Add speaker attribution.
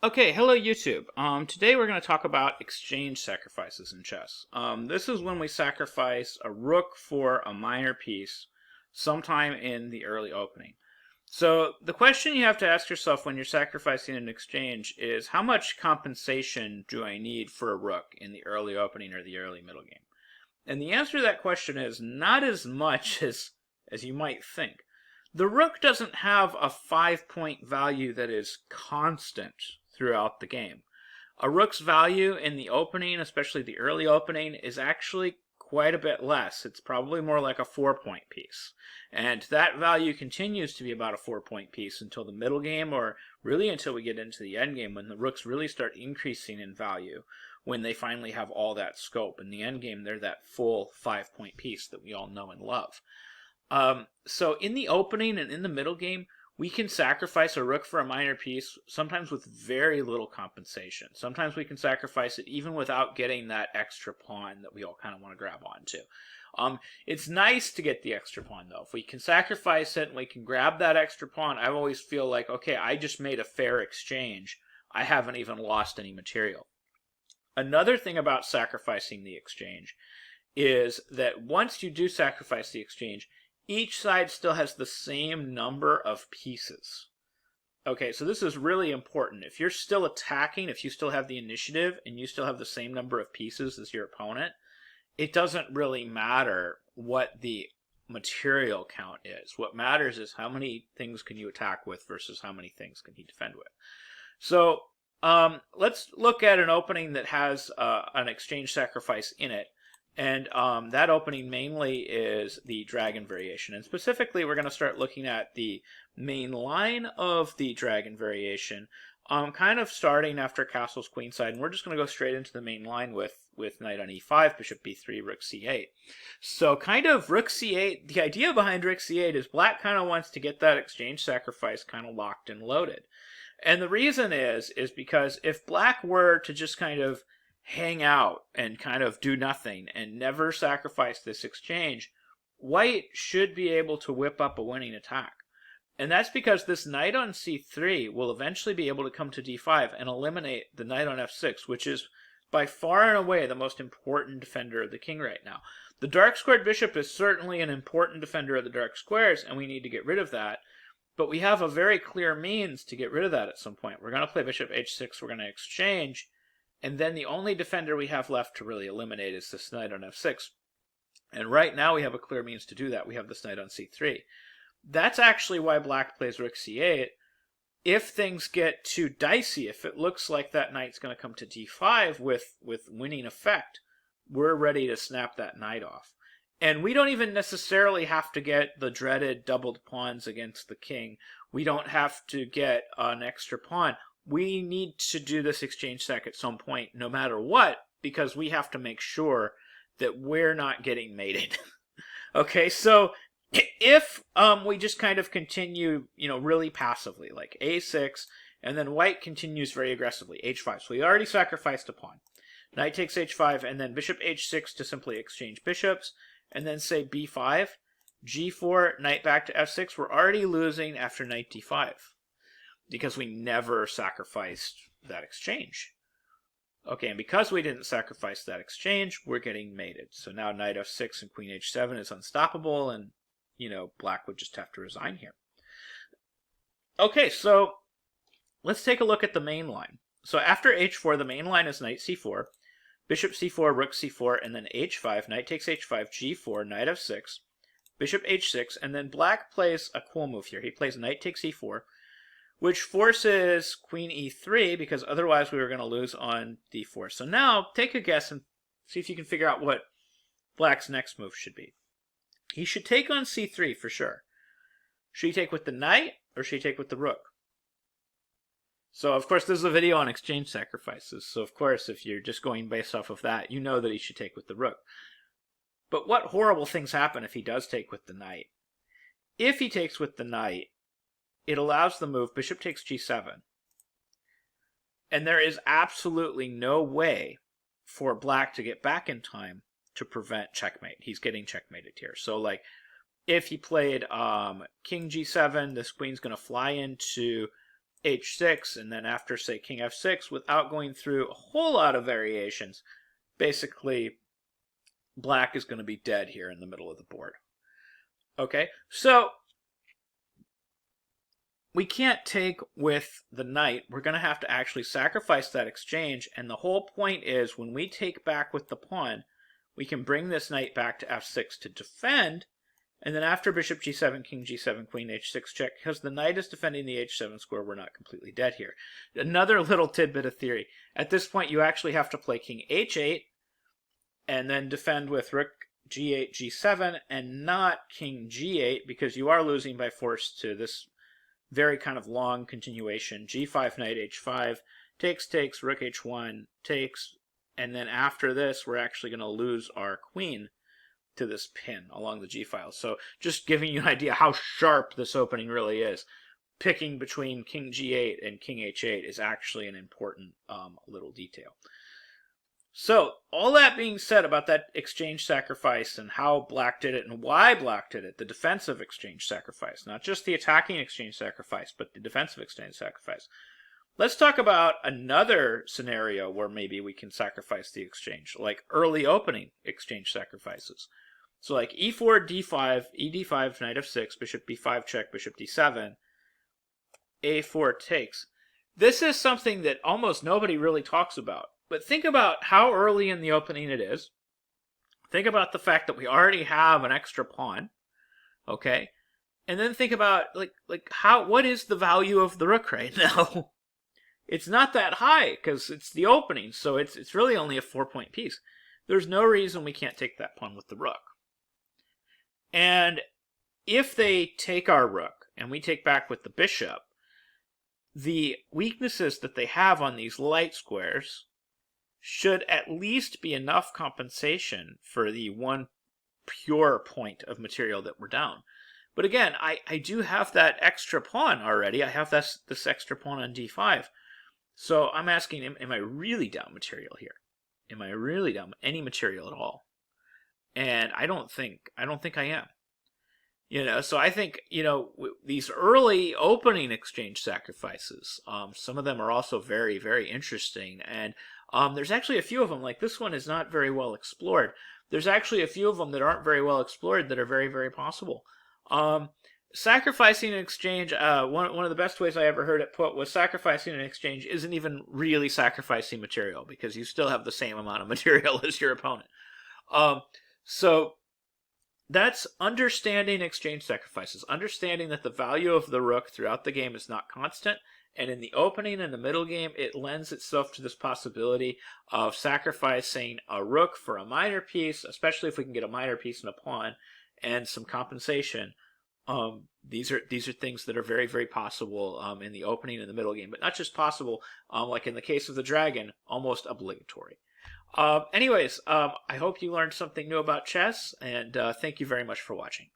Speaker 1: Okay, hello YouTube. Today we're going to talk about exchange sacrifices in chess. This is when we sacrifice a rook for a minor piece sometime in the early opening. So the question you have to ask yourself when you're sacrificing an exchange is how much compensation do I need for a rook in the early opening or the early middle game? And the answer to that question is not as much as you might think. The rook doesn't have a 5-point value that is constant throughout the game. A rook's value in the opening, especially the early opening, is actually quite a bit less. It's probably more like a 4-point piece. And that value continues to be about a 4-point piece until the middle game, or really until we get into the end game, when the rooks really start increasing in value, when they finally have all that scope. In the end game, they're that full 5-point piece that we all know and love. So in the opening and in the middle game, we can sacrifice a rook for a minor piece, sometimes with very little compensation. Sometimes we can sacrifice it even without getting that extra pawn that we all kind of want to grab onto. It's nice to get the extra pawn, though. If we can sacrifice it and we can grab that extra pawn, I always feel like, okay, I just made a fair exchange. I haven't even lost any material. Another thing about sacrificing the exchange is that once you do sacrifice the exchange, each side still has the same number of pieces. Okay, so this is really important. If you're still attacking, if you still have the initiative, and you still have the same number of pieces as your opponent, it doesn't really matter what the material count is. What matters is how many things can you attack with versus how many things can he defend with. So let's look at an opening that has an exchange sacrifice in it. And that opening mainly is the dragon variation. And specifically, we're going to start looking at the main line of the dragon variation, kind of starting after castle's queenside. And we're just going to go straight into the main line with knight on e5, bishop b3, rook c8. So kind of rook c8, the idea behind rook c8 is black kind of wants to get that exchange sacrifice kind of locked and loaded. And the reason is because if black were to just kind of hang out and kind of do nothing and never sacrifice this exchange, white should be able to whip up a winning attack. And that's because this knight on c3 will eventually be able to come to d5 and eliminate the knight on f6, which is by far and away the most important defender of the king right now. The dark squared bishop is certainly an important defender of the dark squares, and we need to get rid of that. But we have a very clear means to get rid of that at some point. We're going to play bishop h6, we're going to exchange, and then the only defender we have left to really eliminate is this knight on f6. And right now we have a clear means to do that. We have this knight on c3. That's actually why black plays rook c8. If things get too dicey, if it looks like that knight's going to come to d5 with winning effect, we're ready to snap that knight off. And we don't even necessarily have to get the dreaded doubled pawns against the king. We don't have to get an extra pawn. We need to do this exchange sac at some point, no matter what, because we have to make sure that we're not getting mated. Okay, so if we just kind of continue, really passively, like a6, and then white continues very aggressively, h5. So we already sacrificed a pawn. Knight takes h5, and then bishop h6 to simply exchange bishops, and then say b5, g4, knight back to f6. We're already losing after knight d5. Because we never sacrificed that exchange. Okay, and because we didn't sacrifice that exchange, we're getting mated. So now knight f6 and queen h7 is unstoppable, and, black would just have to resign here. Okay, so let's take a look at the main line. So after h4, the main line is knight c4, bishop c4, rook c4, and then h5, knight takes h5, g4, knight f6, bishop h6, and then black plays a cool move here. He plays knight takes e4, which forces queen e3, because otherwise we were going to lose on d4. So now, take a guess and see if you can figure out what black's next move should be. He should take on c3 for sure. Should he take with the knight, or should he take with the rook? So, of course, this is a video on exchange sacrifices. So, of course, if you're just going based off of that, you know that he should take with the rook. But what horrible things happen if he does take with the knight? If he takes with the knight, it allows the move bishop takes g7. And there is absolutely no way for black to get back in time to prevent checkmate. He's getting checkmated here. So, like, if he played king g7, this queen's going to fly into h6, and then after, say, king f6, without going through a whole lot of variations, basically black is going to be dead here in the middle of the board. Okay, so we can't take with the knight. We're going to have to actually sacrifice that exchange, and the whole point is when we take back with the pawn, we can bring this knight back to f6 to defend, and then after bishop g7, king g7, queen h6 check, because the knight is defending the h7 square, we're not completely dead here. Another little tidbit of theory. At this point, you actually have to play king h8, and then defend with rook g8, g7, and not king g8, because you are losing by force to this very kind of long continuation. g5, knight h5, takes, rook h1, takes, and then after this, we're actually going to lose our queen to this pin along the g-file. So just giving you an idea how sharp this opening really is. Picking between king g8 and king h8 is actually an important little detail. So all that being said about that exchange sacrifice and how black did it and why black did it, the defensive exchange sacrifice, not just the attacking exchange sacrifice, but the defensive exchange sacrifice. Let's talk about another scenario where maybe we can sacrifice the exchange, like early opening exchange sacrifices. So like e4, d5, ed5, knight f6, bishop b5 check, bishop d7, a4 takes. This is something that almost nobody really talks about. But think about how early in the opening it is. Think about the fact that we already have an extra pawn, okay? And then think about what is the value of the rook right now? It's not that high because it's the opening, so it's really only a 4-point piece. There's no reason we can't take that pawn with the rook. And if they take our rook and we take back with the bishop, the weaknesses that they have on these light squares should at least be enough compensation for the one pure point of material that we're down. But again, I do have that extra pawn already. I have this extra pawn on d5. So I'm asking, am I really down material here? Am I really down any material at all? And I don't think I am. So I think, these early opening exchange sacrifices, some of them are also very, very interesting. And there's actually a few of them, like this one is not very well explored. There's actually a few of them that aren't very well explored that are very, very possible. Sacrificing an exchange, one of the best ways I ever heard it put was sacrificing an exchange isn't even really sacrificing material because you still have the same amount of material as your opponent. So that's understanding exchange sacrifices, understanding that the value of the rook throughout the game is not constant, and in the opening and the middle game, it lends itself to this possibility of sacrificing a rook for a minor piece, especially if we can get a minor piece and a pawn, and some compensation. These are things that are very, very possible in the opening and the middle game, but not just possible, like in the case of the dragon, almost obligatory. Anyways, I hope you learned something new about chess, and thank you very much for watching.